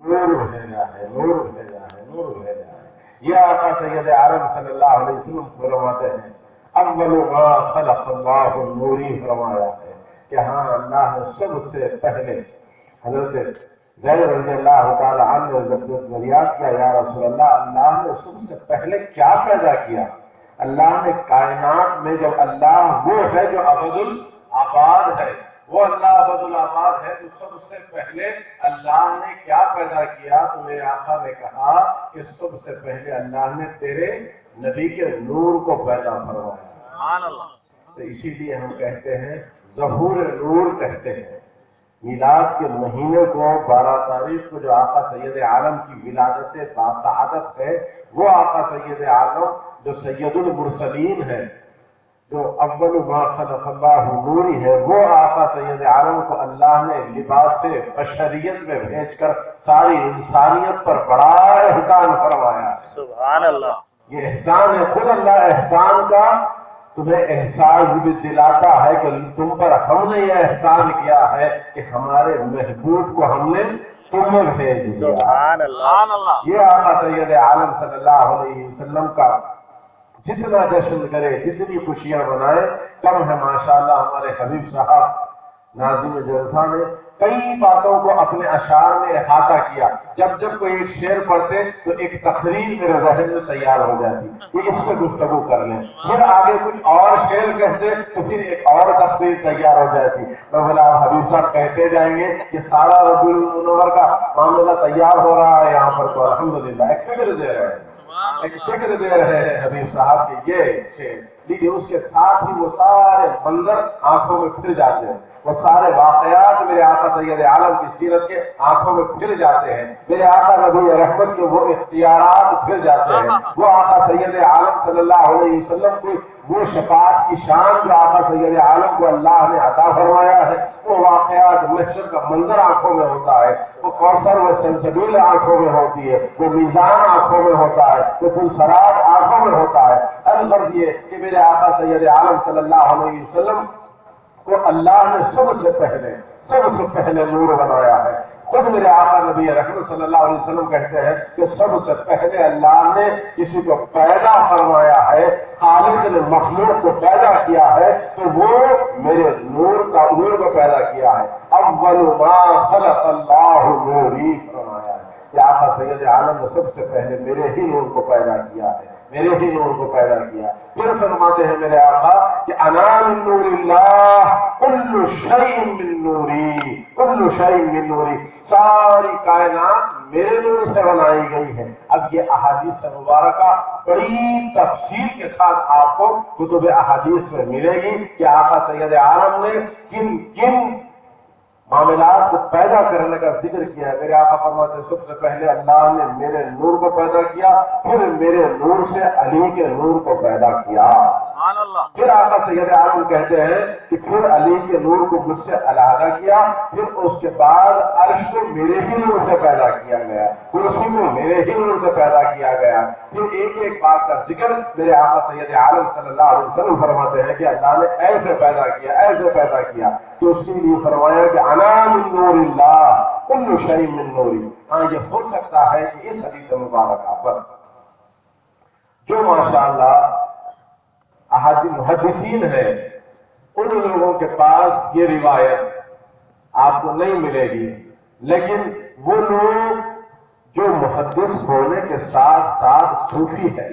نور بھیجا ہے، نور بھیجا ہے، نور بھیجا ہے۔ یہ آقا سید عالم صلی اللہ علیہ وسلم فرماتے ہیں اول ما خلق اللہ النوری، فرمایا ہے کہ ہاں اللہ نے سب سے پہلے حضرت زید رضی اللہ تعالی عنہ نے فریاد کیا یا رسول اللہ نے سب سے پہلے کیا پیدا کیا؟ اللہ نے کائنات میں جب اللہ وہ ہے جو ابد الآباد ہے، وہ اللہ ابد الآباد ہے، تو سب سے پہلے اللہ نے کیا پیدا کیا؟ تو میرے آقا نے کہا کہ سب سے پہلے اللہ نے تیرے نبی کے نور کو پیدا فرمایا۔ سبحان اللہ۔ تو اسی لیے ہم کہتے ہیں ظہور نور کہتے ہیں۔ میلاد کے مہینے کو 12 تاریخ کو جو آقا سید عالم کی ولادت باسعادت ہے، وہ آقا سید عالم جو سید المرسلین ہے، جو اول ما خلق اللہ نوری ہے، وہ آقا سید عالم کو اللہ نے لباس بشریت میں بھیج کر ساری انسانیت پر بڑا احسان فرمایا۔ سبحان اللہ۔ یہ احسان ہے، خود اللہ احسان کا تمہیں احساس بھی دلاتا ہے کہ تم پر ہم نے یہ احسان کیا ہے کہ ہمارے محبوب کو ہم نے تم میں بھیج دیا۔ سبحان اللہ۔ یہ آقا سید عالم صلی اللہ علیہ وسلم کا جتنا جشن کرے، جتنی خوشیاں منائے کم ہے۔ ماشاءاللہ ہمارے حبیب صاحب ناظم جلسہ نے کئی باتوں کو اپنے اشعار میں احاطہ کیا۔ جب جب کوئی ایک شعر پڑھتے تو ایک تقریر میرے ذہن میں تیار ہو جاتی کہ اس پہ گفتگو کر لیں، پھر آگے کچھ اور شعر کہتے تو پھر ایک اور تقریر تیار ہو جاتی۔ میں بولا حبیب صاحب کہتے جائیں گے کہ سارا ربیع المنور کا معاملہ تیار ہو رہا ہے یہاں پر، تو الحمدللہ ایک فکر دے رہے ہیں، ایک فکر دے رہے ہیں حبیب صاحب کے یہ شعر، لیکن اس کے ساتھ ہی وہ سارے منظر آنکھوں میں پھر جاتے ہیں، وہ سارے واقعات میرے آقا سید عالم کی سیرت کے آنکھوں میں پھر جاتے ہیں، میرے آقا نبی رحمت کے وہ اختیارات پھر جاتے ہیں، وہ آقا سید عالم صلی اللہ علیہ وسلم کی وہ شفاعت کی شان جو آقا سید عالم کو اللہ نے عطا فرمایا ہے، وہ واقعات محشر کا منظر آنکھوں میں ہوتا ہے، وہ کوثر و سلسبیل آنکھوں میں ہوتی ہے، وہ میزان آنکھوں میں ہوتا ہے، وہ پلسرات آنکھوں میں ہوتا ہے۔ الغرض یہ کہ میرے آقا سید عالم صلی اللہ علیہ وسلم کو اللہ نے سب سے پہلے نور بنایا ہے۔ خود میرے آقا نبی رحمت صلی اللہ علیہ وسلم کہتے ہیں کہ سب سے پہلے اللہ نے کسی کو پیدا فرمایا ہے، خالق نے مخلوق کو پیدا کیا ہے تو وہ میرے نور کو پیدا کیا ہے۔ اول ما خلق اللہ نوری، فرمایا ہے کہ آقا سید عالم نے سب سے پہلے میرے ہی نور کو پیدا کیا ہے، میرے ہی نور کو پیدا کیا۔ پھر فرماتے ہیں میرے آقا کہ انا من نور اللہ کل شیء من نوری، کل شیء من نوری، ساری کائنات میرے نور سے بنائی گئی ہے۔ اب یہ احادیث مبارکہ بڑی تفصیل کے ساتھ آپ کو کتب احادیث میں ملے گی کہ آقا سید عالم نے کن کن معاملات کو پیدا کرنے کا ذکر کیا ہے۔ میرے آقا فرماتے ہیں سب سے پہلے اللہ نے میرے نور کو پیدا کیا، پھر میرے نور سے علی کے نور کو پیدا کیا۔ پھر آقا سید عالم کہتے ہیں کہ پھر علی کے نور کو مجھ سے علیحدہ کیا، پھر اس کے بعد عرش کو میرے ہی نور سے پیدا کیا گیا، کرسی کو میرے ہی نور سے پیدا کیا گیا۔ پھر ایک ایک بات کا ذکر میرے آقا سید عالم صلی اللہ علیہ وسلم فرماتے ہیں کہ اللہ نے ایسے پیدا کیا، ایسے پیدا کیا، تو اس کے لیے فرمایا کہ انا من نور اللہ کل شیء من نوری۔ ہاں یہ ہو سکتا ہے کہ اس حدیث مبارکہ پر جو ماشاءاللہ محدثین ہیں ان لوگوں کے پاس یہ روایت آپ کو نہیں ملے گی، لیکن وہ لوگ جو محدث ہونے کے ساتھ ساتھ صوفی ہے،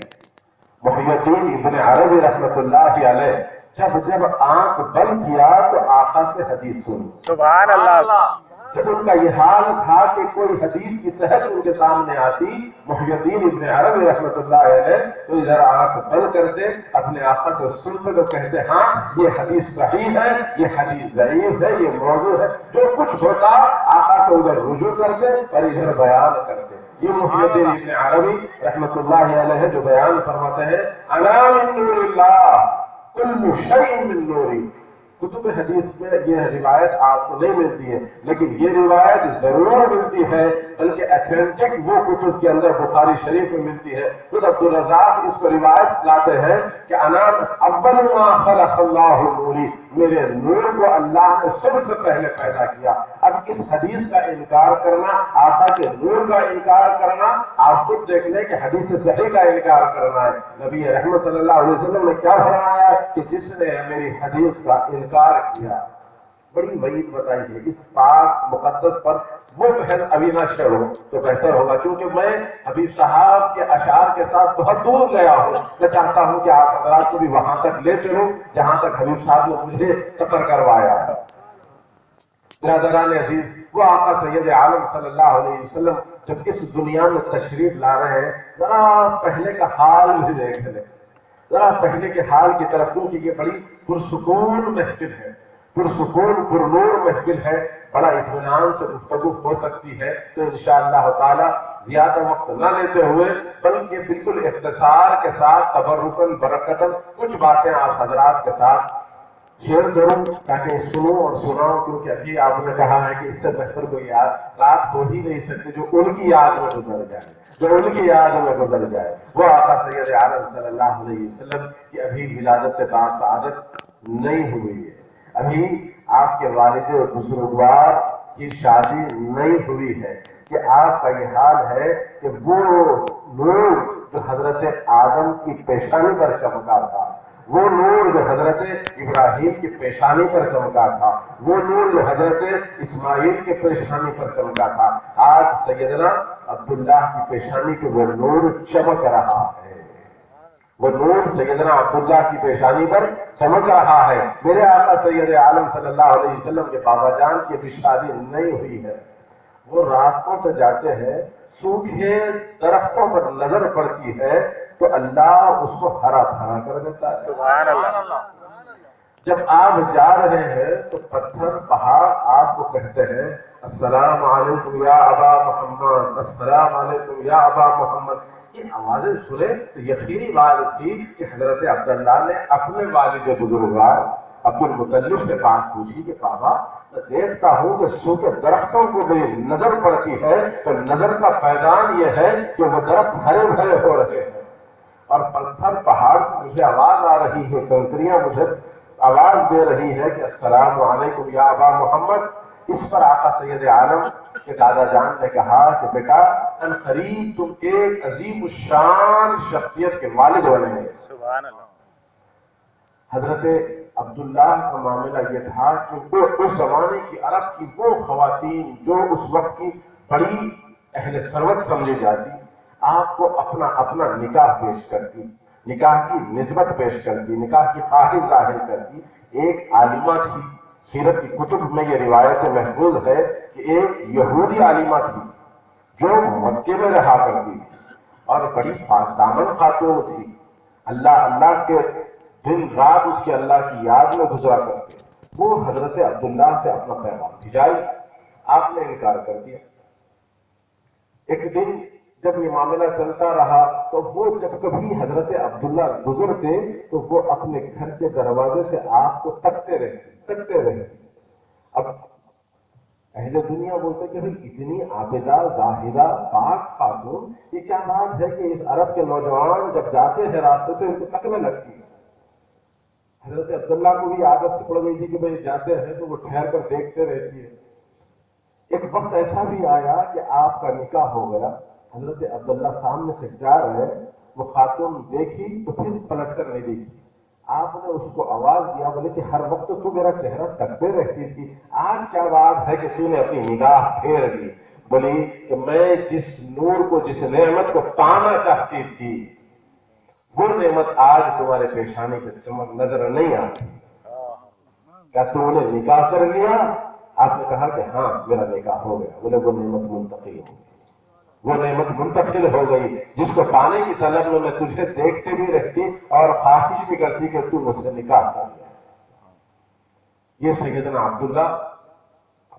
محی الدین ابن عربی رحمۃ اللہ علیہ جب آنکھ بند کیا تو آقا سے حدیث سنی۔ سبحان اللہ۔ جب ان کا یہ حال تھا کہ کوئی حدیث کی صحت ان کے سامنے آتی، محی الدین ابن عربی رحمۃ اللہ علیہ تو ذرا آنکھ بند کرتے، اپنے آقا سے سنتے تو کہتے ہاں یہ حدیث صحیح ہے، یہ حدیث ضعیف ہے، یہ موضوع ہے، جو کچھ ہوتا آقا سے ادھر رجوع کرتے اور ادھر بیان کرتے۔ یہ محی الدین ابن عربی رحمۃ اللہ علیہ جو بیان فرماتے ہیں انا من نور اللہ کل شیء من نوری۔ کتب حدیث میں یہ روایت آپ کو نہیں ملتی ہے، لیکن یہ روایت ضرور ملتی ہے، بلکہ ایتھینٹک وہ کتب کے اندر بخاری شریف میں ملتی ہے۔ خود عبدالرزاق اس کو روایت لاتے ہیں کہ انا اول ما خلق اللہ نوری، میرے نور کو اللہ نے سب سے پہلے پیدا کیا۔ اب اس حدیث کا انکار کرنا، آقا کے نور کا انکار کرنا آپ خود دیکھ لیں کہ حدیث صحیح کا انکار کرنا ہے. نبی رحمت صلی اللہ علیہ وسلم نے کیا فرمایا کہ جس نے میری حدیث کا انکار کیا، بڑی وعید بتائی ہے، اس پاک مقدس پر وہ بہن ابھی نہ چھڑو تو بہتر ہوگا، کیونکہ میں حبیب صاحب کے اشعار کے ساتھ بہت دور گیا ہوں. میں چاہتا ہوں کہ آپ حضرات کو بھی وہاں تک لے چلوں جہاں تک حبیب صاحب نے مجھے سفر کروایا ہے. برادران عزیز، وہ آقا سید عالم صلی اللہ علیہ وسلم جب اس دنیا میں تشریف لا رہے ہیں، ذرا پہلے کا حال بھی دیکھ لیں، ذرا پہلے کے حال کی طرف، کیونکہ یہ بڑی پرسکون محفل ہے، پرسکون پرنور محفل ہے، بڑا اطمینان سے گفتگو ہو سکتی ہے. تو انشاءاللہ تعالی زیادہ وقت نہ لیتے ہوئے بلکہ بالکل اختصار کے ساتھ تبرکاً برکتاً کچھ باتیں آپ حضرات کے ساتھ شیئر کروں تاکہ سنوں اور سناؤں، کیونکہ ابھی آپ نے کہا ہے کہ اس سے بہتر کوئی یاد رات ہو ہی نہیں سکتی جو ان کی یاد میں گزر جائے، جو ان کی یاد میں گزر جائے. وہ آقا سید عالم صلی اللہ علیہ وسلم کی ابھی ولادت باسعادت نہیں ہوئی ہے، ابھی آپ کے والد بزرگوار کی شادی نہیں ہوئی ہے، کہ آپ کا یہ حال ہے کہ وہ نور جو حضرت آدم کی پیشانی پر چمکا تھا، وہ نور جو حضرت ابراہیم کی پیشانی پر چمکا تھا، وہ نور جو حضرت اسماعیل کی پیشانی پر چمکا تھا، آج سیدنا عبداللہ کی پیشانی پہ وہ نور چمک رہا ہے. وہ نور سیدنا عبداللہ کی پیشانی پر چمک رہا ہے. میرے آقا سید عالم صلی اللہ علیہ وسلم کے بابا جان کی ابھی شادی نہیں ہوئی ہے. وہ راستوں سے جاتے ہیں، سوکھے درختوں پر نظر پڑتی ہے تو اللہ اس کو ہرا بھرا کر دیتا ہے. سبحان اللہ. جب آپ جا رہے ہیں تو پتھر پہاڑ آپ کو کہتے ہیں السلام علیکم یا ابا محمد، السلام علیکم یا ابا محمد. یہ آوازیں سنے تو یقینی بات تھی کہ حضرت عبداللہ نے اپنے والد بزرگوار عبد المطلب سے بات پوچھی کہ بابا میں دیکھتا ہوں کہ سوکھے درختوں کو میری نظر پڑتی ہے تو نظر کا پیغام یہ ہے کہ وہ درخت ہرے بھرے ہو رہے ہیں، اور پتھر پہاڑ سے مجھے آواز آ رہی ہے، کنکریاں مجھے آواز دے رہی ہے کہ السلام علیکم یا ابا محمد. اس پر آقا سید عالم کے دادا جان نے کہا کہ بیٹا ان قریب تم ایک عظیم الشان شخصیت کے والد بنے ہیں. سبحان اللہ. حضرت عبداللہ کا معاملہ یہ تھا کہ وہ اس زمانے کی عرب کی وہ خواتین جو اس وقت کی بڑی اہل ثروت سمجھی جاتی، آپ کو اپنا اپنا نکاح پیش کرتی، نکاح کی نسبت پیش کرتی، نکاح کی خواہش ظاہر کرتی. ایک عالمہ تھی، سیرت کی کتب میں یہ روایت محفوظ ہے کہ ایک یہودی عالمہ تھی جو مکے میں رہا کرتی تھی اور بڑی پاک دامن خاتون تھی. اللہ اللہ کے دن رات اس کے اللہ کی یاد میں گزرا کرتے. وہ حضرت عبداللہ سے اپنا پیغام بھیجائی، آپ نے انکار کر دیا. ایک دن جب یہ معاملہ چلتا رہا تو وہ جب کبھی حضرت عبداللہ گزرتے تو وہ اپنے گھر کے دروازے سے آپ کو تکتے رہے. اب اہل دنیا بولتے کہ بھئی اتنی عابدہ زاہدہ پاک خاتون، یہ کیا بات ہے کہ اس عرب کے نوجوان جب جاتے ہیں راستے سے ان کو تکنے لگتی ہے. حضرت عبداللہ کو بھی عادت سے پڑ گئی تھی کہ بھئی جاتے ہیں تو وہ ٹھہر کر دیکھتے رہتی ہے. ایک وقت ایسا بھی آیا کہ آپ کا نکاح ہو گیا، حضرت عبداللہ سامنے سے جا رہے، وہ خاتون دیکھی تو پھر پلٹ کر نہیں دیکھی. آپ نے اس کو آواز دیا، بولے کہ ہر وقت تو میرا چہرہ تکتے رہتی تھی، آج کیا بات ہے کہ تو نے اپنی نگاہ پھیر دی؟ بولی کہ میں جس نور کو، جس نعمت کو پانا چاہتی تھی وہ نعمت آج تمہارے پیشانی پہ چمک نظر نہیں آتی. کیا تم نے نکاح کر لیا؟ آپ نے کہا کہ ہاں میرا نکاح ہو گیا. بولے وہ نعمت منتقل ہو گئی، وہ نعمت منتقل ہو گئی جس کو پانے کی طلب میں تجھے دیکھتے بھی رہتی اور خواہش بھی کرتی کہ تو مجھ سے نکاح کر لے. یہ سیدنا عبداللہ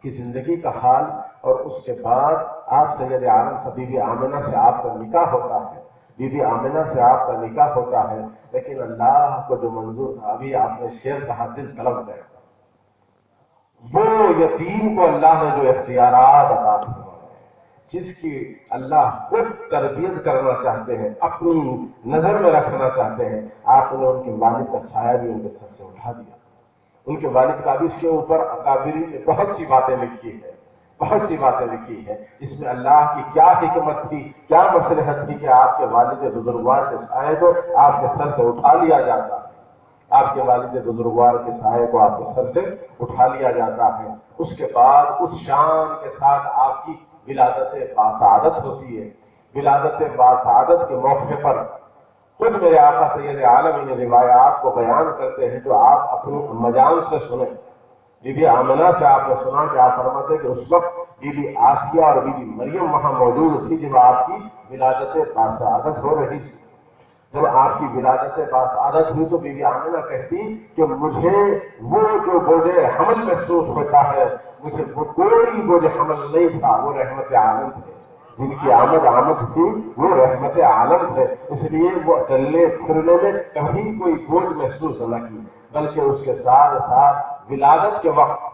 کی زندگی کا حال. اور اس کے بعد آپ سید عالم سے بی بی آمنہ سے آپ کا نکاح ہوتا ہے، بی بی آمنہ سے آپ کا نکاح ہوتا ہے. لیکن اللہ کو جو منظور تھا، ابھی آپ نے شعر کہا دل طلب گئے، وہ یتیم کو اللہ نے جو اختیارات عطا فرمائے، جس کی اللہ خود تربیت کرنا چاہتے ہیں، اپنی نظر میں رکھنا چاہتے ہیں، آپ نے ان کے والد کا سایہ بھی ان کے سر سے اٹھا دیا. ان کے والد کا بھی اس کے اوپر اکابری نے بہت سی باتیں لکھی ہے، بہت سی باتیں لکھی ہیں، اس میں اللہ کی کیا حکمت تھی، کیا مصلحت تھی کہ آپ کے والد بزرگوار کے سائے کو آپ کے سر سے اٹھا لیا جاتا ہے، آپ کے والد بزرگوار کے سائے کو آپ کے سر سے اٹھا لیا جاتا ہے، اس کے بعد اس شان کے ساتھ آپ کی ولادت باسعادت ہوتی ہے۔ ولادت باسعادت کے موقع پر خود میرے آقا سید عالم ان روایات کو بیان کرتے ہیں جو آپ اپنی مجان سے سنیں۔ بی بی آمنہ سے آپ نے سنا کہ آپ فرماتے کہ اس وقت بی بی آسیہ اور بی بی مریم وہاں موجود تھی جب آپ کی ولادت باسعادت ہو رہی تھی۔ جب آپ کی ولادت باسعادت ہوئی تو بی بی آمنہ کہتی کہ مجھے وہ جو بوجھ حمل محسوس ہوتا ہے، مجھے وہ کوئی بوجھ حمل نہیں تھا، وہ رحمت عالم تھے، جن کی آمد تھی وہ رحمت عالم تھے، اس لیے وہ چلنے پھرنے میں کبھی کوئی بوجھ محسوس نہ کی، بلکہ اس کے ساتھ ساتھ ولادت کے وقت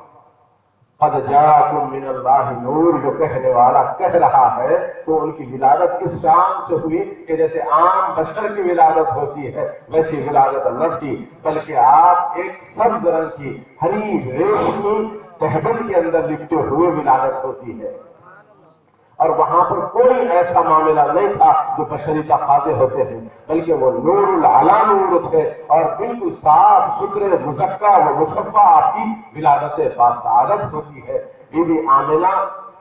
قد جاءکم من اللہ نور جو کہنے والا کہہ رہا ہے تو ان کی ولادت اس شان سے ہوئی کہ جیسے عام بشر کی ولادت ہوتی ہے ویسی ولادت نہ تھی، بلکہ آپ ایک سبز رنگ کی ہری ریشمی تہبند کے اندر لپٹے ہوئے ولادت ہوتی ہے، اور وہاں پر کوئی ایسا معاملہ نہیں تھا جو بشری تقاضے ہوتے ہیں، بلکہ وہ نور العلا نور تھے اور بالکل صاف ستھرے مزکا و مصفا آپ کی ولادت باسعادت ہوتی ہے۔ بی بی آمنہ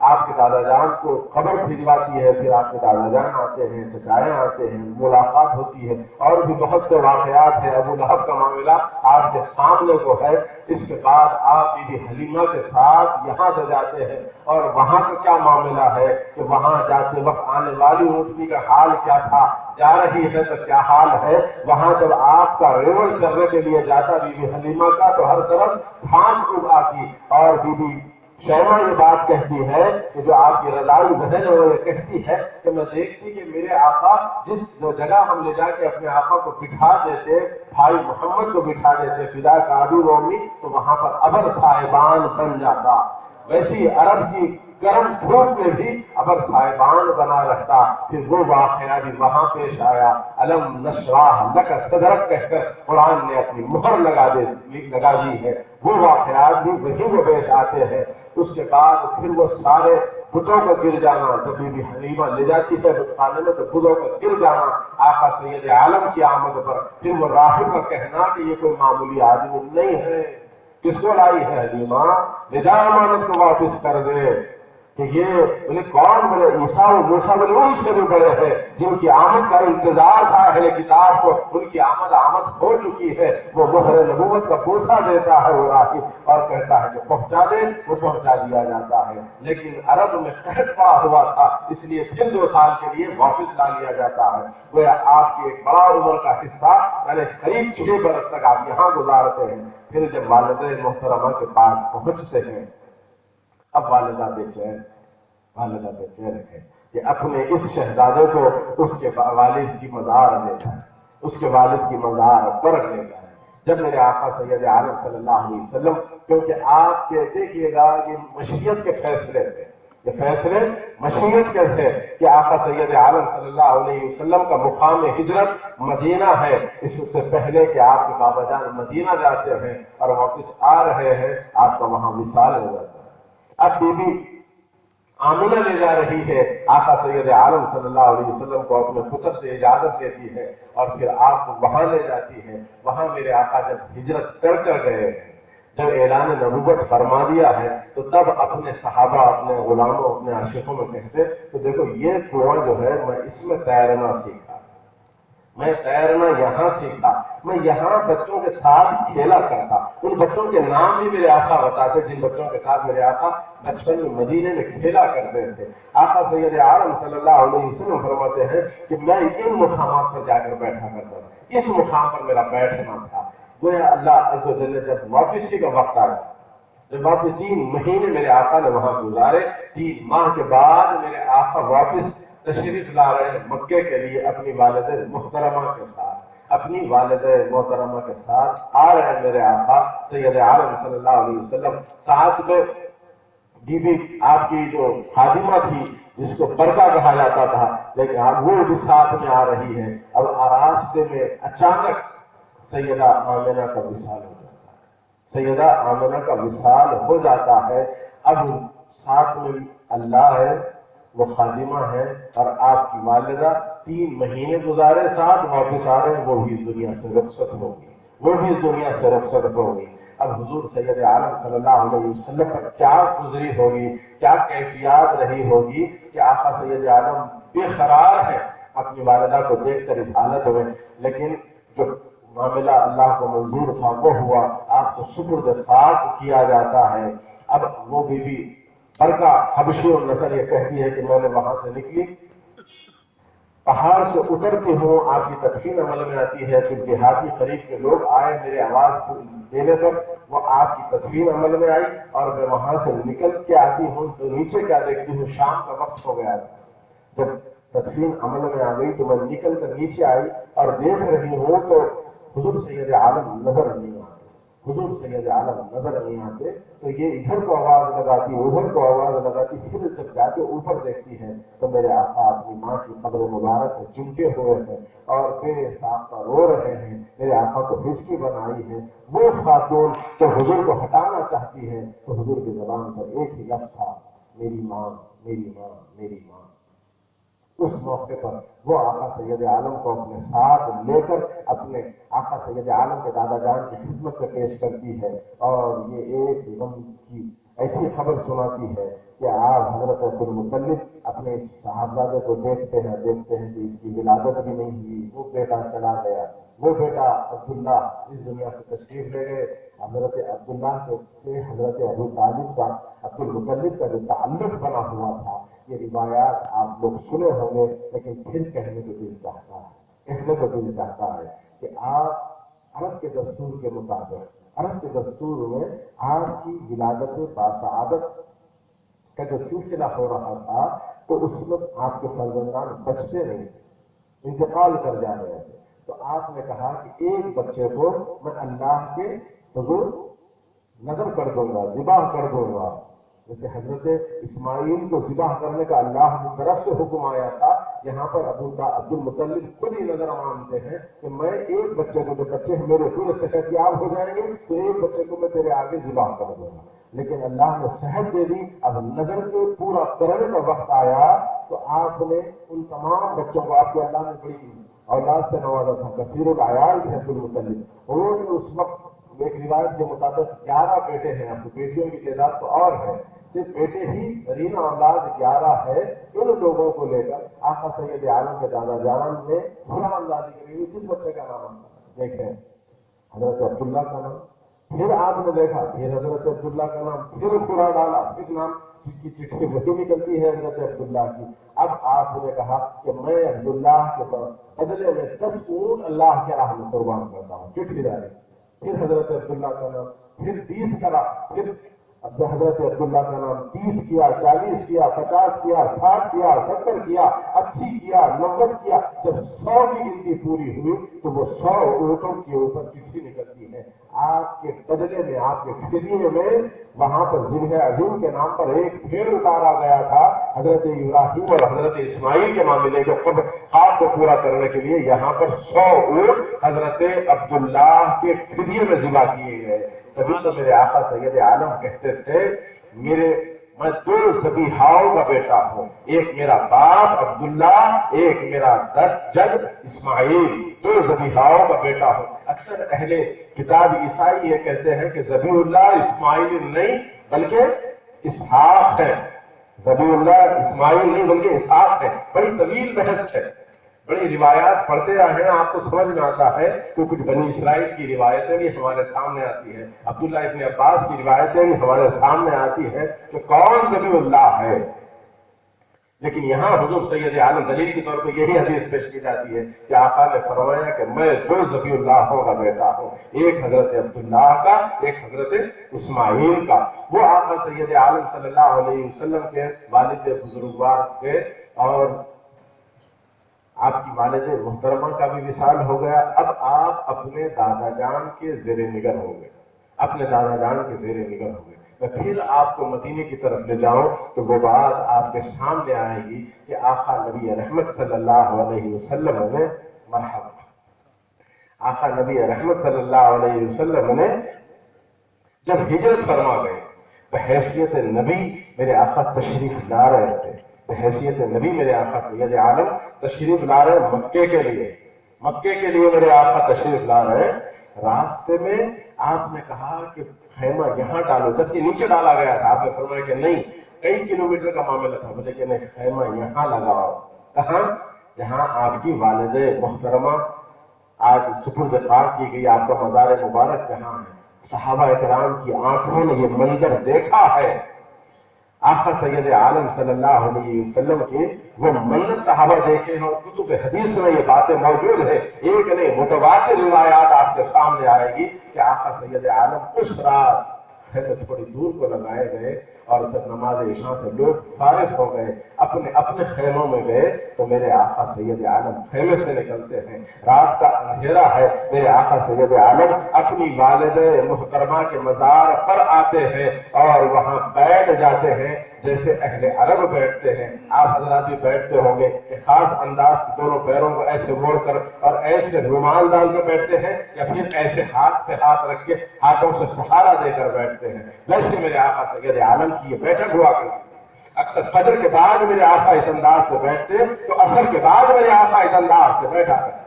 آپ کے دادا جان کو خبر بھجواتی ہے، پھر آپ کے دادا جان آتے ہیں، چچائے آتے ہیں، ملاقات ہوتی ہے، اور بھی بہت سے واقعات ہیں، ابو لہب کا معاملہ آپ کے سامنے کو ہے۔ اس کے بعد آپ بی بی حلیمہ کے ساتھ یہاں سے جاتے ہیں، اور وہاں کا کیا معاملہ ہے کہ وہاں جاتے وقت آنے والی اونٹنی کا حال کیا تھا، جا رہی ہے تو کیا حال ہے، وہاں جب آپ کا ریوڑ کرنے کے لیے جاتا بی بی حلیمہ کا تو ہر طرف گھاس اگ آتی، اور بی بی شیمہ یہ بات کہتی ہے کہ جو آپ کی رضائی بہن ہے وہ یہ کہتی ہے کہ میں دیکھتی کہ میرے آقا جس جگہ ہم لے جا کے اپنے آقا کو بٹھا دیتے، بھائی محمد کو بٹھا دیتے فدا کا ابی رومی، تو وہاں پر ابر صاحبان بن جاتا، ویسی عرب کی گرم دھوپ میں بھی ابر صاحبان بنا رہتا۔ پھر وہ واقعہ بھی وہاں پیش آیا، الم نشرح لک صدرک کہہ کر قرآن نے اپنی مہر لگا دی ہے، وہ واقعات بھی وہیں میں پیش آتے ہیں۔ اس کے بعد پھر وہ سارے بتوں کا گر جانا، جب بی بی حلیمہ لے جاتی ہے بت خانے میں تو بتوں کا گر جانا آقا سید عالم کی آمد پر، پھر وہ راہب کا کہنا کہ یہ کوئی معمولی آدمی نہیں ہے، کس کو لائی ہے حلیمہ، لے جا امانت کو واپس کر دے، کہ یہ بولے کون، بولے عیسیٰ و موسیٰ، بولے ان سے بھی بڑے ہیں جن کی آمد کا انتظار تھا اہل کتاب کو، ان کی آمد ہو چکی ہے، وہ مہر نبوت کا بوسہ دیتا ہے وہ راہب اور کہتا ہے کہ پہنچا دے، وہ پہنچا دیا جاتا ہے، لیکن عرب میں قحط پڑا ہوا تھا اس لیے پھر 2 سال کے لیے واپس لا لیا جاتا ہے۔ گویا آپ کی ایک بڑا عمر کا حصہ یعنی قریب 6 برس تک آپ یہاں گزارتے ہیں، پھر جب والد محترمہ کے پاس پہنچتے ہیں اب والدہ بے چین ہے کہ اپنے اس شہزادے کو اس کے والد کی مزار لے جائے، اس کے والد کی مزار پر لے جائے۔ جب میرے آقا سید عالم صلی اللہ علیہ وسلم، کیونکہ آپ کے دیکھیے گا یہ مشیت کے فیصلے تھے، یہ فیصلے مشیت کے تھے کہ آقا سید عالم صلی اللہ علیہ وسلم کا مقام ہجرت مدینہ ہے، اس سے پہلے کہ آپ کے بابا جان مدینہ جاتے ہیں اور واپس آ رہے ہیں، آپ کا وہاں وصال ہو جاتا ہے۔ اب بی بی آمنہ لے جا رہی ہے، آقا سید عالم صلی اللہ علیہ وسلم کو اپنے خسر سے اجازت دیتی ہے اور پھر آپ کو وہاں لے جاتی ہے۔ وہاں میرے آقا جب ہجرت کر گئے ہیں، جب اعلان نبوت فرما دیا ہے تو تب اپنے صحابہ، اپنے غلاموں، اپنے عاشقوں میں کہتے تو دیکھو یہ کنواں جو ہے میں اس میں تیرنا سیکھا، میں تیرنا یہاں سیکھا، میں یہاں بچوں کے ساتھ کھیلا کرتا، ان بچوں کے نام بھی میرے آقا بتاتے جن بچوں کے ساتھ میرے آقا بچپن میں مدینے میں کھیلا کرتے تھے۔ آقا سید عالم صلی اللہ علیہ وسلم فرماتے ہیں کہ میں ان مقامات پر جا کر بیٹھا کرتا تھا، اس مقام پر میرا بیٹھنا تھا۔ گویا اللہ عز و جل جب واپسی کا وقت آیا، جب واپس 3 مہینے میرے آقا نے وہاں گزارے، 3 ماہ کے بعد میرے آقا واپس تشریف لا رہے ہیں مکے کے لیے اپنی والد محترمہ کے ساتھ، اپنی والد محترمہ کے ساتھ آ رہے ہیں میرے آقا سید عالم صلی اللہ علیہ وسلم۔ ساتھ میں بی بی آپ کی جو خادمہ تھی جس کو برقع کہا جاتا تھا، لیکن اب وہ بھی ساتھ میں آ رہی ہے۔ اب راستے میں اچانک سیدہ آمنہ کا وصال ہو جاتا ہے، سیدہ آمنہ کا وصال ہو جاتا ہے۔ اب ساتھ میں اللہ ہے، وہ خادمہ ہے، اور آپ کی والدہ 3 مہینے گزارے ساتھ، واپس آ رہے ہیں، وہ بھی اس دنیا سے رخصت ہوگی، وہ بھی اس دنیا سے رخصت ہوگی۔ اب حضور سید عالم صلی اللہ علیہ وسلم پر کیا گزری ہوگی، کیا کیفیات رہی ہوگی کہ آقا سید عالم بے قرار ہے اپنی والدہ کو دیکھ کر اس حالت میں، لیکن جو معاملہ اللہ کو منظور تھا وہ ہوا، آپ کو سپرد خاک کیا جاتا ہے۔ اب وہ بیوی برقع حبشی النسل یہ کہتی ہے کہ میں نے وہاں سے نکلی، پہاڑ سے اترتی ہوں، آپ کی تدفین عمل میں آتی ہے کہ دیہاتی قریب کے لوگ آئے میرے آواز دینے پر، وہ آپ کی تدفین عمل میں آئی، اور میں وہاں سے نکل کے آتی ہوں تو نیچے کیا دیکھتی ہوں، شام کا وقت ہو گیا تھا۔ جب تدفین عمل میں آ گئی تو میں نکل کر نیچے آئی اور دیکھ رہی ہوں تو حضور سید عالم نظر نہیں آتے، حضور سید عالم نظر نہیں آتے، تو یہ ادھر کو آواز لگاتی، ادھر کو آواز لگاتی، پھر جب جا کے اوپر دیکھتی ہے تو میرے آقا اپنی ماں کی قبر مبارک میں چمٹے ہوئے ہیں اور بے ساختہ رو رہے ہیں، میرے آقا کو ہچکی بنائی ہے۔ وہ خاتون جو حضور کو ہٹانا چاہتی ہے تو حضور کی زبان پر ایک ہی لفظ تھا، میری ماں، میری ماں، میری ماں۔ اس موقع پر وہ آقا سید عالم کو اپنے ساتھ لے کر اپنے آقا سید عالم کے دادا جان کی خدمت میں پیش کرتی ہے، اور یہ ایک غم کی ایسی خبر سناتی ہے کہ آپ حضرت عبد المطلب اپنے صاحبزادے کو دیکھتے ہیں کہ اس کی ولادت بھی نہیں ہوئی، وہ بیٹا چلا گیا، وہ بیٹا عبداللہ اس دنیا سے تشریف لے گئے۔ حضرت عبداللہ سے حضرت ابو طالب کا، عبد المطلب کا جو تعلق بنا ہوا تھا، یہ روایات آپ لوگ سنے ہوں گے، لیکن پھر کہنے کو دل چاہتا ہے کہ آپ عرب کے دستور کے مطابق، عرب کے دستور میں آپ کی ولادت باسعادت کا جو سلسلہ ہو رہا تھا تو اس وقت آپ کے فرزندان بچتے نہیں تھے، انتقال کر جا رہے تھے، تو آپ نے کہا کہ ایک بچے کو میں اللہ کے حضور نظر کر دوں گا، ذبح کر دوں گا، جیسے حضرت اسماعیل کو ذبح کرنے کا اللہ کی طرف سے حکم آیا تھا، یہاں پر عبد المطلب خود ہی نظر مانتے ہیں کہ میں ایک بچے کو، جو بچے میرے پورے صحت یاب ہو جائیں گے تو ایک بچے کو میں تیرے آگے ذبح کر دوں گا، لیکن اللہ نے صحت دے دی۔ اب نظر کے پورا کرنے کا وقت آیا تو آپ نے ان تمام بچوں کو، آپ کو اللہ نے بڑی اولاد سے نوازا تھا، کثیر العیال بھی عبد المطلب، انہوں نے اس وقت ایک روایت کے مطابق 11 بیٹے ہیں، اب بیٹیوں کی تعداد تو اور ہے، صرف بیٹے ہی رینا اولاد 11 ہے، ان لوگوں کو لے کر آقا سید عالم کے دادا جان نے قرآن نازل کری ہوئی، کس بچے کا نام دیکھیں، حضرت عبداللہ کا نام، پھر آپ نے دیکھا پھر حضرت عبداللہ کا نام، پھر پورا ڈالا، پھر نام کی چٹھی وہی نکلتی ہے حضرت عبداللہ کی۔ اب آپ نے کہا کہ میں عبداللہ کے بدلے میں 10 اونٹ اللہ کے راہ میں قربان کرتا ہوں، چٹھی ڈالی، پھر حضرت عبداللہ کا نام، پھر 20 کرا، پھر حضرت عبداللہ کا نام 30 کیا، 40 کیا، 50 کیا، 60 کیا، 70 کیا، 80 کیا، 90 کیا، جب 100 کی گنتی پوری ہوئی تو وہ 100 اونٹوں کے اوپر چٹھی نکلتی ہے، آپ کے بدلے میں، آپ کے فدیے میں وہاں پر ذبح عظیم کے نام پر ایک بھیڑ اتارا گیا تھا، حضرت ابراہیم اور حضرت اسماعیل کے معاملے کے خواب کو پورا کرنے کے لیے یہاں پر 100 اونٹ حضرت عبداللہ کے فدیے میں ذبح کیے گئے۔ تبھی تو میرے آقا سید عالم کہتے تھے میں 2 ذبیحاؤں کا بیٹا ہوں، ایک میرا باپ عبداللہ، ایک میرا جد اسماعیل، 2 ذبیحاؤں کا بیٹا ہوں۔ اکثر اہل کتاب عیسائی یہ کہتے ہیں کہ ذبیح اللہ اسماعیل نہیں بلکہ اسحاق ہے، ذبیح اللہ اسماعیل نہیں بلکہ اسحاق ہے، بڑی طویل بحث ہے، بڑی روایات پڑھتے آئے ہیں، آپ کو سمجھ میں آتا ہے کہ کچھ بنی اسرائیل کی روایتیں بھی ہمارے سامنے آتی ہیں، عبداللہ ابن عباس کی روایتیں بھی ہمارے سامنے آتی ہیں کہ کون ذبیح اللہ ہے، لیکن یہاں حضور سید عالم دلیل کے طور پر یہی حدیث پیش کی جاتی ہے کہ آقا نے فرمایا کہ میں 2 ذبیح اللہوں کا بیٹا ہوں، ایک حضرت عبداللہ کا، ایک حضرت اسماعیل کا۔ وہ آقا سید عالم صلی اللہ علیہ وسلم کے والد بزرگوار تھے، اور آپ کی والد محترمہ کا بھی وصال ہو گیا، اب آپ اپنے دادا جان کے زیر نگر ہو گئے، اپنے دادا جان کے زیر نگر ہو گئے۔ میں پھر آپ کو مدینے کی طرف لے جاؤں تو وہ بات آپ کے سامنے آئے گی کہ آقا نبی رحمت صلی اللہ علیہ وسلم نے مرحبا، آقا نبی رحمت صلی اللہ علیہ وسلم نے جب ہجرت فرما گئے بحیثیت نبی میرے آقا تشریف لا رہے تھے بحیثیت نبی، میرے آقا سید عالم تشریف لا رہے مکے کے لیے، مکے کے لیے میرے آقا تشریف لا رہے، راستے میں آپ نے کہا کہ خیمہ یہاں ڈالو، جبکہ نیچے ڈالا گیا تھا، آپ نے فرمایا کہ نہیں، کئی کلومیٹر کا معاملہ تھا، بولے کہ نہیں خیمہ یہاں لگاؤ، کہاں؟ جہاں آپ کی والد محترمہ آج سپرد خاک کی گئی، آپ کا مزار مبارک جہاں ہے، صحابہ اکرام کی آنکھوں نے یہ منظر دیکھا ہے، آقا سید عالم صلی اللہ علیہ وسلم کی وہ منظر صحابہ دیکھے ہیں، اور کتب حدیث میں یہ باتیں موجود ہیں، ایک نہیں متواتر روایات آپ کے سامنے آئے گی کہ آقا سید عالم اس رات خیمے تھوڑی دور کو لگائے گئے، اور جب نماز عشاء سے لوگ فارغ ہو گئے اپنے اپنے خیموں میں گئے تو میرے آقا سید عالم خیمے سے نکلتے ہیں، رات کا اندھیرا ہے، میرے آقا سید عالم اپنی والد محترمہ کے مزار پر آتے ہیں اور وہاں بیٹھ جاتے ہیں جیسے اہل عرب بیٹھتے ہیں، آپ حضرات بھی بیٹھتے ہوں گے، ایک خاص انداز سے دونوں پیروں کو ایسے موڑ کر اور ایسے رومال ڈال کر بیٹھتے ہیں، یا پھر ایسے ہاتھ پہ ہاتھ رکھ کے ہاتھوں سے سہارا دے کر بیٹھتے ہیں، ویسے میرے آقا سید عالم کی یہ بیٹھک ہوا کرتی ہے۔ اکثر فجر کے بعد میرے آقا اس انداز سے بیٹھتے تو عصر کے بعد میرے آقا اس انداز سے بیٹھا کرتے۔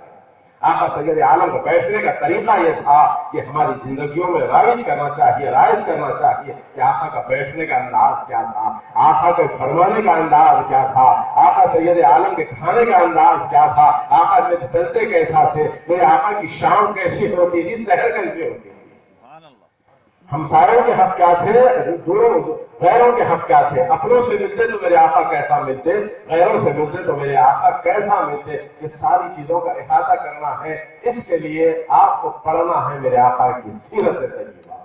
آقا سید عالم کو بیٹھنے کا طریقہ یہ تھا کہ ہماری زندگیوں میں رائج کرنا چاہیے کہ آقا کا بیٹھنے کا انداز کیا تھا، آقا کے فرمانے کا انداز کیا تھا، آقا سید عالم کے کھانے کا انداز کیا تھا، آقا کے چلتے کیسا تھے، میرے آقا کی شام کیسی ہوتی تھی، سحر کیسی ہوتی تھی، ہمسایوں کے حق کیا تھے، غیروں کے حق کیا تھے، اپنوں سے ملتے تو میرے آقا کیسا ملتے، غیروں سے ملتے تو میرے آقا کیسا ملتے، یہ ساری چیزوں کا احاطہ کرنا ہے، اس کے لیے آپ کو پڑھنا ہے میرے آقا کی سیرت طیبہ۔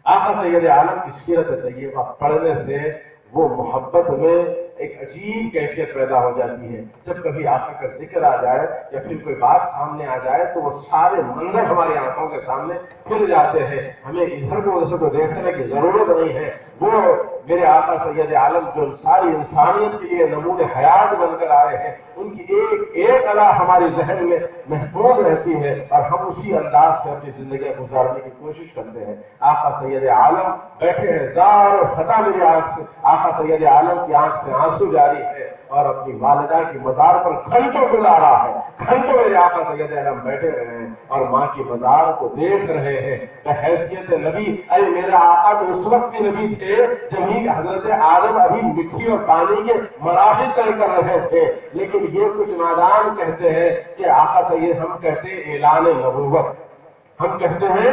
آقا سید عالم کی سیرت طیبہ پڑھنے سے وہ محبت میں ایک عجیب کیفیت پیدا ہو جاتی ہے، جب کبھی آقا کا ذکر آ جائے یا پھر کوئی بات سامنے آ جائے تو وہ سارے منظر ہماری آنکھوں کے سامنے کھل جاتے ہیں، ہمیں ادھر کو دیکھنے کی ضرورت نہیں ہے، وہ میرے آقا سید عالم جو ساری انسانیت کے لیے نمونِ حیات بن کر آئے ہیں، ان کی ایک ایک ادا ہمارے ذہن میں محفوظ رہتی ہے اور ہم اسی انداز سے اپنی زندگی گزارنے کی کوشش کرتے ہیں۔ آقا سید عالم بیٹھے ہیں، زار و فتح میری آنکھ سے، آقا سید عالم کی آنکھ سے آنسو جاری ہے اور اپنی والدہ کی مزار پر گھنٹوں گزارا ہے، گھنٹوں میرے آقا سید عالم بیٹھے رہے ہیں اور ماں کی مزار کو دیکھ رہے ہیں بحیثیت نبی۔ ارے میرے آقا تو اس وقت بھی نبی تھے جب ہی حضرت آدم ابھی مٹی اور پانی کے مراحل طے کر رہے تھے، لیکن یہ کچھ نادان کہتے ہیں کہ آقا سید، ہم کہتے ہیں اعلان نبوت، ہم کہتے ہیں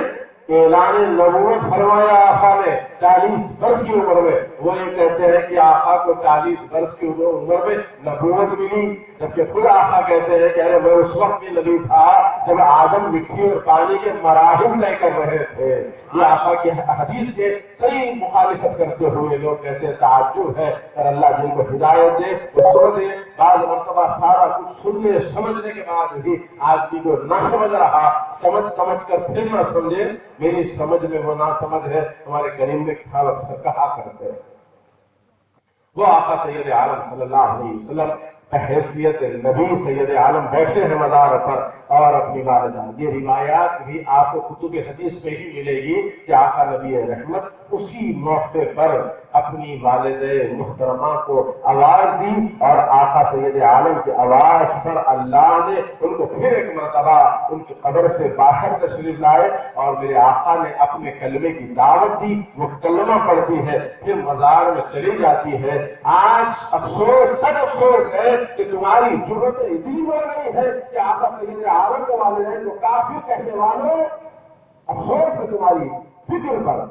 اعلان نبوت فرمایا آقا نے 40 برس کی عمر میں، وہ یہ کہتے ہیں کہ آقا کو 40 برس کی عمر میں نبوت ملی، جبکہ خود آقا کہتے ہیں کہ ارے میں اس وقت بھی نبی تھا جب آدم مٹی اور پانی کے مراحل طے کر رہے تھے۔ یہ آقا کی حدیث کے صحیح مخالفت کرتے ہوئے لوگ کہتے ہیں تعجب ہے، اور اللہ جن کو ہدایت دے وہ سمجھے، بعض مرتبہ سارا کچھ سننے سمجھنے کے بعد بھی آدمی کو نہ سمجھ رہا، سمجھ کر پھر نہ سمجھے، میری سمجھ میں وہ نہ سمجھ ہے، ہمارے کریم نے اکثر کہا کرتے ہیں۔ وہ آقا سید عالم صلی اللہ علیہ وسلم بحیثیت نبی سید عالم بیٹھے ہیں مزار پر اور اپنی والدہ، یہ روایات بھی آپ کو کتب حدیث میں ہی ملے گی کہ آقا نبی رحمت اسی موقع پر اپنی والد محترمہ کو آواز دی اور آقا سید عالم کی آواز پر اللہ نے ان کو پھر ایک مرتبہ ان کی قبر سے باہر تشریف لائے اور میرے آقا نے اپنے کلمے کی دعوت دی، وہ کلمہ پڑھتی ہے پھر مزار میں چلی جاتی ہے۔ آج افسوس، سچ افسوس ہے کہ تمہاری جرأت اتنی بڑھ گئی ہے کہ آقا سید عالم کے والدین کو کافر کہنے والوں، افسوس ہے تمہاری فکر پر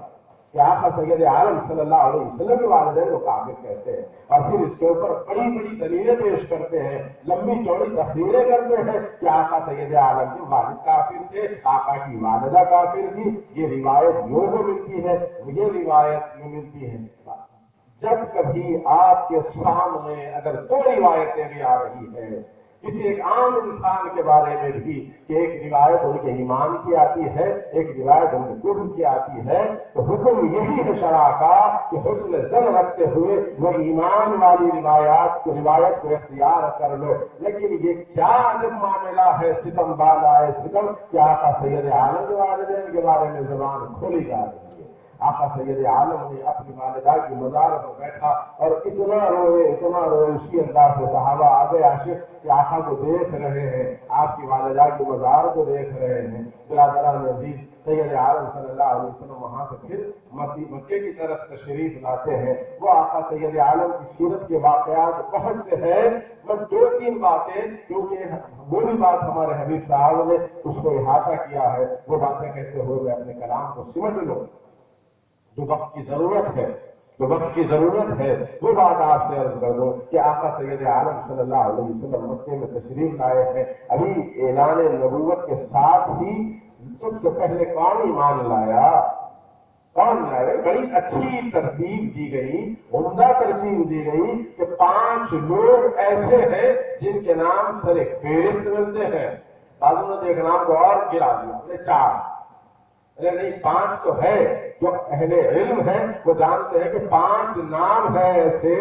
کہ آقا سید عالم صلی اللہ علیہ وسلم کے والدین کو کافر کہتے ہیں، اور پھر اس کے اوپر بڑی بڑی دلیلیں پیش کرتے ہیں، لمبی چوڑی تقریریں کرتے ہیں کہ آقا سید عالم کے والد کافر تھے، آقا کی والدہ کافر تھی۔ یہ روایت یوں کو ملتی ہے، یہ روایت یوں ملتی ہے۔ جب کبھی آپ کے سامنے اگر دو روایتیں بھی آ رہی ہیں کسی ایک عام انسان کے بارے میں بھی کہ ایک روایت ان کے ایمان کی آتی ہے، ایک روایت ان کے کفر کی آتی ہے، تو حکم یہی ہے شرع کا کہ حسن ظن رکھتے ہوئے وہ ایمان والی روایت کو اختیار کر لو۔ لیکن یہ کیا عجب معاملہ ہے، ستم بالائے ستم، کہ آقا سید عالم کے والدین کے بارے میں زبان کھولی جا رہی ہے، آقا سید عالم نے اپنی والدہ کی مزار پر بیٹھا اور اتنا روئے اسی انداز سے صحابہ آگے عاشق کہ آقا کو دیکھ رہے ہیں، آپ کی والدہ کی مزار کو دیکھ رہے ہیں۔ برادران عزیز، سید عالم صلی اللہ علیہ وسلم وہاں سے پھر مکے کی طرف تشریف لاتے ہیں۔ وہ آقا سید عالم کی سیرت کے واقعات بہت سے ہیں، بس 2-3 باتیں، کیونکہ بولی بات ہمارے حبیب صاحب نے اس کو احاطہ کیا ہے، وہ باتیں کہتے ہوئے میں اپنے کلام کو سمجھ لوں۔ جو وقت کی ضرورت ہے وہ بات آپ سے عرض کر دوں کہ آقا سید عالم صلی اللہ علیہ وسلم مکے میں تشریف لائے ہیں۔ ابھی اعلان نبوت کے ساتھ ہی سب سے پہلے کون ایمان لایا؟ بڑی اچھی ترتیب دی گئی، عمدہ ترتیب دی گئی کہ 5 لوگ ایسے ہیں جن کے نام سر فہرست ملتے ہیں۔ بعضوں نے ایک نام کو اور گرا دیا، 4 نہیں 5 تو ہے۔ جو اہل علم ہیں وہ جانتے ہیں کہ 5 نام ہیں ایسے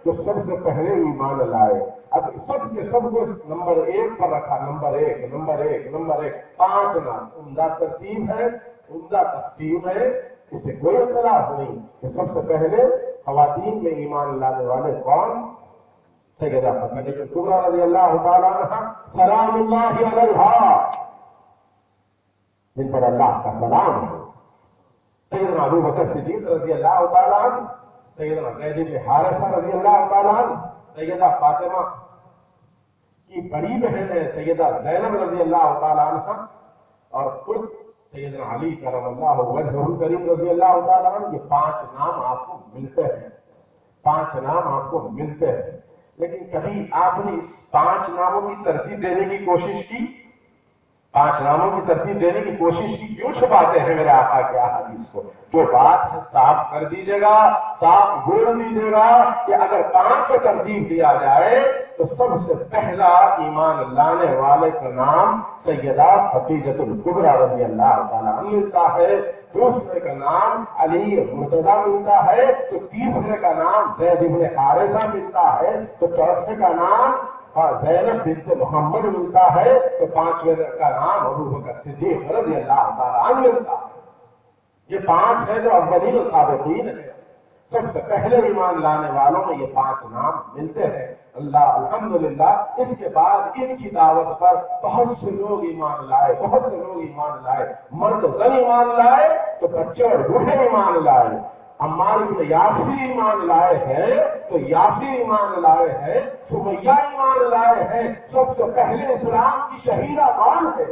جو سب سے پہلے ایمان لائے۔ اب سب کے سب کو نمبر 1 پر رکھا، نمبر 1 5 نام۔ عمدہ ترتیب ہے، عمدہ تقسیم ہے، اس سے کوئی اختلاف نہیں کہ سب سے پہلے خواتین میں ایمان لانے والے کون؟ سیدہ فاطمہ کبریٰ رضی اللہ تعالیٰ عنہا سلام اللہ علیہا، جن پر اللہ کا سلام ہے۔ سیدنا ابو بکر صدیق رضی اللہ تعالیٰ عنہ، سیدنا زید بن حارثہ رضی اللہ تعالیٰ عنہ، سیدہ فاطمہ کی بڑی بہن ہے سیدہ زینب رضی اللہ تعالیٰ عنہ، اور خود سیدنا علی کرم اللہ وجہہ الکریم رضی اللہ تعالیٰ عنہ۔ یہ 5 نام آپ کو ملتے ہیں، 5 نام آپ کو ملتے ہیں، لیکن کبھی آپ نے اس 5 ناموں کی ترتیب دینے کی کوشش کی؟ 5 ناموں کی ترتیب دینے کی کوشش کی؟ کیوں چھپاتے ہیں میرے آقا کے احادیث کو؟ جو بات ہے صاف کر دیجیے گا، صاف بول دیجیے گا کہ اگر 5 کو ترتیب دیا جائے تو سب سے پہلا ایمان لانے والے کا نام سیدہ خدیجہ الکبریٰ رضی اللہ تعالیٰ عنہ ملتا ہے، دوسرے کا نام علی مرتضیٰ ملتا ہے، تو تیسرے کا نام زید بن حارثہ ملتا ہے، تو چوتھے کا نام زینب بنت محمد ملتا ہے، تو 5ویں کا نام ابو بکر صدیق رضی اللہ تعالیٰ عنہ ملتا ہے۔ یہ 5 ہیں جو اولین السابقین ہیں، سب سے پہلے ایمان لانے والوں میں یہ 5 نام ملتے ہیں۔ اللہ الحمدللہ اس کے بعد ان کی دعوت پر بہت سے لوگ ایمان لائے، مرد زن ایمان لائے، تو بچے اور بوڑھے ایمان لائے۔ عمار بن یاسر ایمان لائے ہیں، تو یاسر ایمان لائے ہیں، سمیہ ایمان لائے ہیں۔ سب سے پہلے اسلام کی شہیدہ کون ہے؟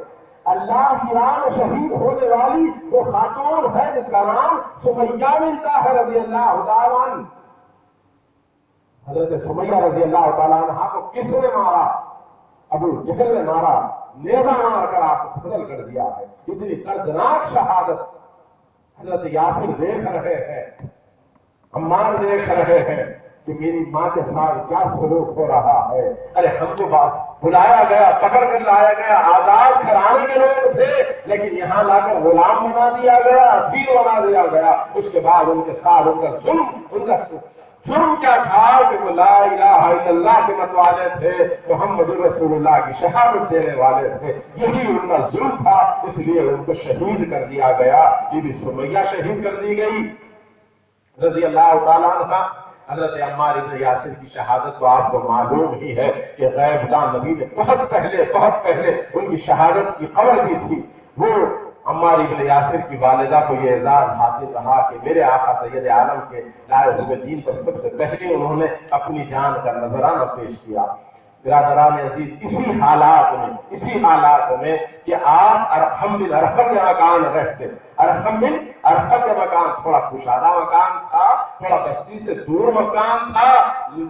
اللہ کی راہ میں شہید ہونے والی وہ خاتون ہے جس کا نام سمیہ ملتا ہے رضی اللہ تعالیٰ عنہ۔ حضرت سمیہ رضی اللہ تعالیٰ عنہ کو کس نے مارا؟ ابو جہل نے مارا، نیزہ مار کر آپ کو قتل کر دیا ہے۔ اتنی دردناک شہادت حضرت یاسر دیکھ رہے ہیں، عمار دیکھ رہے ہیں کہ میری ماں کے ساتھ کیا سلوک ہو رہا ہے۔ ارے ہم کو بلایا گیا، پکڑ کر لایا گیا، آزاد کرانے کے لوگ تھے، لیکن یہاں لا کر غلام بنا دیا گیا، اسیر بنا دیا گیا۔ اس کے بعد ان کے ساتھ ان کا ظلم کیا تھا کہ وہ لا الہ الا اللہ کے متوالے تھے، محمد رسول اللہ کی شہادت دینے والے تھے، یہی ان کا ظلم تھا، اس لیے ان کو شہید کر دیا گیا۔ بی بی سمیہ شہید کر دی گئی رضی اللہ تعالیٰ عنہ۔ حضرت عمار بن یاسر کی شہادت تو آپ کو معلوم ہی ہے کہ غیب دان نبی نے بہت پہلے ان کی شہادت کی خبر دی تھی۔ وہ عمار بن یاسر کی والدہ کو یہ اعزاز حاصل رہا کہ میرے آقا سید عالم کے لائے ہوئے دین پر سب سے پہلے انہوں نے اپنی جان کا نذرانہ پیش کیا۔ برادران عزیز، اسی حالات میں کہ آپ ارحم بن ارحم کے مکان رہتے، ارحم بن ارحم کا مکان تھوڑا کشادہ مکان تھا، تھوڑا بستی سے دور مکان تھا،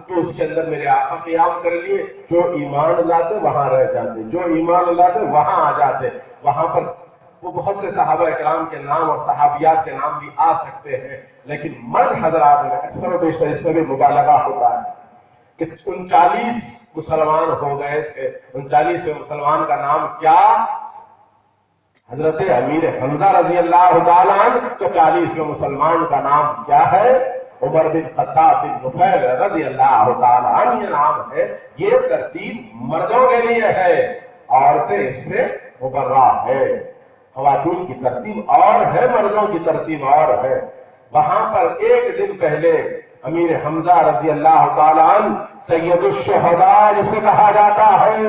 تو اس کے اندر میرے آقا قیام کر لیے، جو ایمان لاتے وہاں رہ جاتے، جو ایمان لاتے وہاں آ جاتے۔ وہاں پر وہ بہت سے صحابہ کرام کے نام اور صحابیات کے نام بھی آ سکتے ہیں، لیکن مرد حضرات میں اکثر و بیشتر اس میں بھی مبالغہ ہوتا ہے کہ 39 مسلمان ہو گئے تھے۔ 39ویں مسلمان کا نام کیا؟ حضرت امیر حمزہ رضی اللہ تعالیٰ عنہ۔ تو 40ویں مسلمان کا نام کیا ہے؟ عمر بن خطاب بن نفیل رضی اللہ تعالیٰ عنہ یہ نام ہے۔ یہ ترتیب مردوں کے لیے ہے، عورتیں اس سے مبرہ ہے۔ خواتین کی ترتیب اور ہے، مردوں کی ترتیب اور ہے۔ وہاں پر ایک دن پہلے امیر حمزہ رضی اللہ تعالیٰ عنہ سید الشہداء جسے کہا جاتا ہے،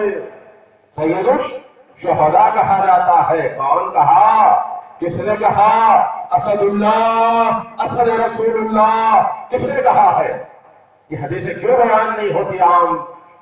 سید الشہداء کہا جاتا ہے۔ کون کہا؟ کس نے کہا؟ اسد اللہ، اسد رسول اللہ، کس نے کہا ہے؟ یہ حدیثیں کیوں بیان نہیں ہوتی عام